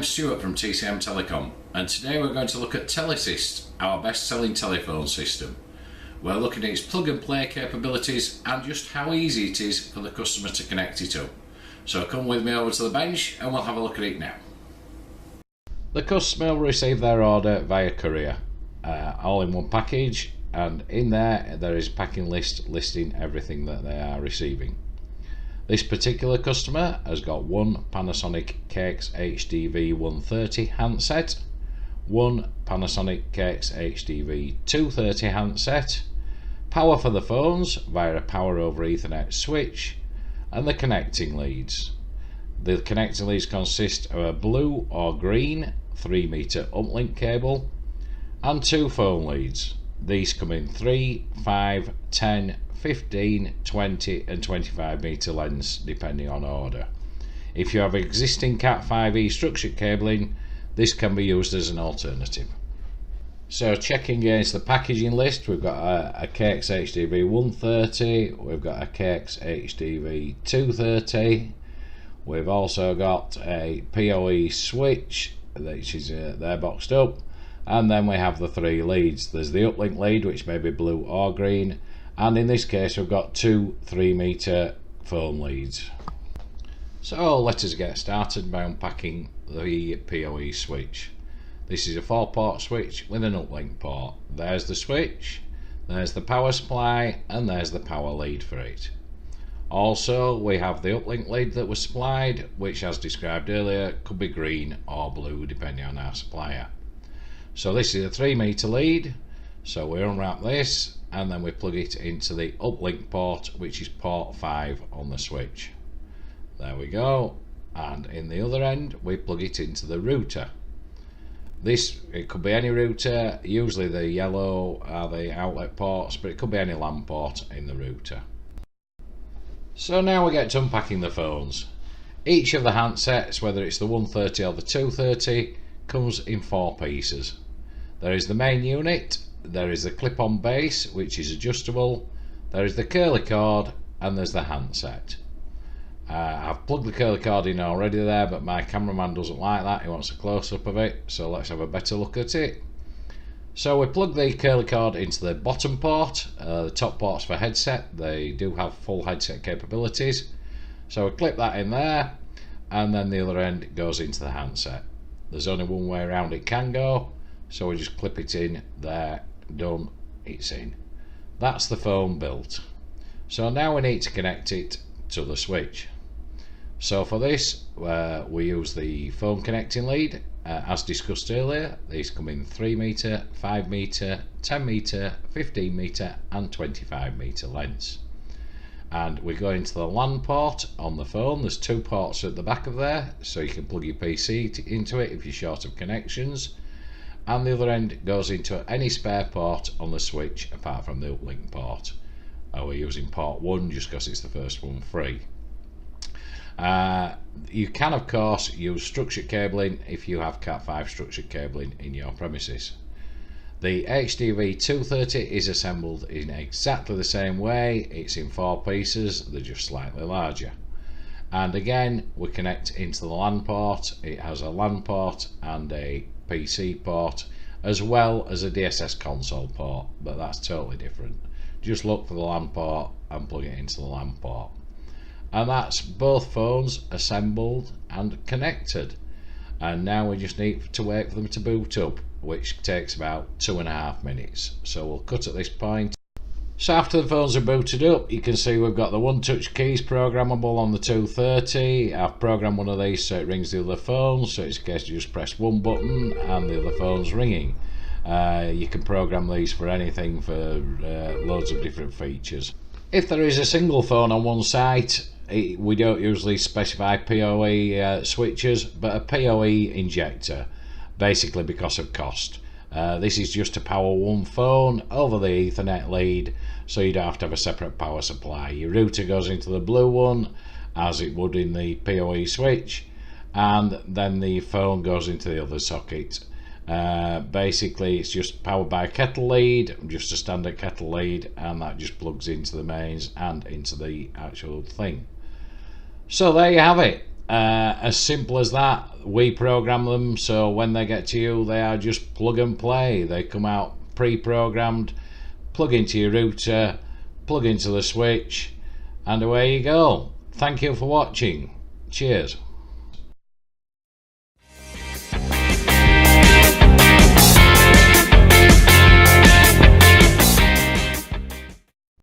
I'm Stuart from TCM Telecom, and today we're going to look at Telesyst, our best selling telephone system. We're looking at its plug and play capabilities and just how easy it is for the customer to connect it up. So come with me over to the bench and we'll have a look at it now. The customer will receive their order via courier, all in one package, and in there is a packing list listing everything that they are receiving. This particular customer has got one Panasonic KX HDV 130 handset, one Panasonic KX HDV 230 handset, power for the phones via a power over Ethernet switch, and the connecting leads. The connecting leads consist of a blue or green 3-meter uplink cable and two phone leads. These come in 3, 5, 10, 15, 20 and 25 meter lengths depending on order. If you have existing Cat5e structured cabling, this can be used as an alternative. So checking against the packaging list, we've got a KX HDV 130, we've got a KX HDV 230, we've also got a PoE switch, which is there boxed up, and then we have the three leads. There's the uplink lead, which may be blue or green, and in this case we've got two 3-meter phone leads. So let us get started by unpacking the PoE switch. This is a 4-port switch with an uplink port. There's the switch, there's the power supply, and there's the power lead for it. Also we have the uplink lead that was supplied, which as described earlier could be green or blue depending on our supplier. So this is a 3-meter lead, so we unwrap this and then we plug it into the uplink port, which is port 5 on the switch. There we go, and in the other end we plug it into the router. It could be any router, usually the yellow are the outlet ports, but it could be any LAN port in the router. So now we get to unpacking the phones. Each of the handsets, whether it's the 130 or the 230, comes in 4 pieces. There is the main unit, there is the clip-on base which is adjustable, there is the curly cord, and there's the handset. I've plugged the curly cord in already there, but my cameraman doesn't like that, he wants a close-up of it, so let's have a better look at it. So we plug the curly cord into the bottom port, the top port's for headset, they do have full headset capabilities, so we clip that in there, and then the other end goes into the handset. There's only one way around it can go, so we just clip it in there, done, it's in. That's the phone built. So now we need to connect it to the switch. So for this we use the phone connecting lead, as discussed earlier. These come in 3-meter, 5-meter, 10-meter, 15-meter and 25-meter lengths. And we go into the LAN port on the phone. There's 2 ports at the back of there, so you can plug your PC into it if you're short of connections, and the other end goes into any spare port on the switch apart from the uplink port. We're using port 1 just because it's the first one free. You can of course use structured cabling if you have Cat5 structured cabling in your premises. The HDV 230 is assembled in exactly the same way. It's in 4 pieces, they're just slightly larger. And again we connect into the LAN port. It has a LAN port and a PC port, as well as a DSS console port, but that's totally different. Just look for the LAN port and plug it into the LAN port. And that's both phones assembled and connected. And now we just need to wait for them to boot up, which takes about 2.5 minutes. So we'll cut at this point. So after the phones are booted up, you can see we've got the one-touch keys programmable on the 230. I've programmed one of these so it rings the other phone, so it's a case you just press one button and the other phone's ringing. You can program these for anything, for loads of different features. If there is a single phone on one site, we don't usually specify PoE switches, but a PoE injector, basically because of cost. This is just to power one phone over the Ethernet lead, so you don't have to have a separate power supply. Your router goes into the blue one, as it would in the PoE switch, and then the phone goes into the other socket. Basically it's just powered by a kettle lead, just a standard kettle lead, and that just plugs into the mains and into the actual thing. So there you have it. As simple as that. we program them, so when they get to you they are just plug and play. They come out pre-programmed, plug into your router, plug into the switch, and away you go. Thank you for watching. Cheers.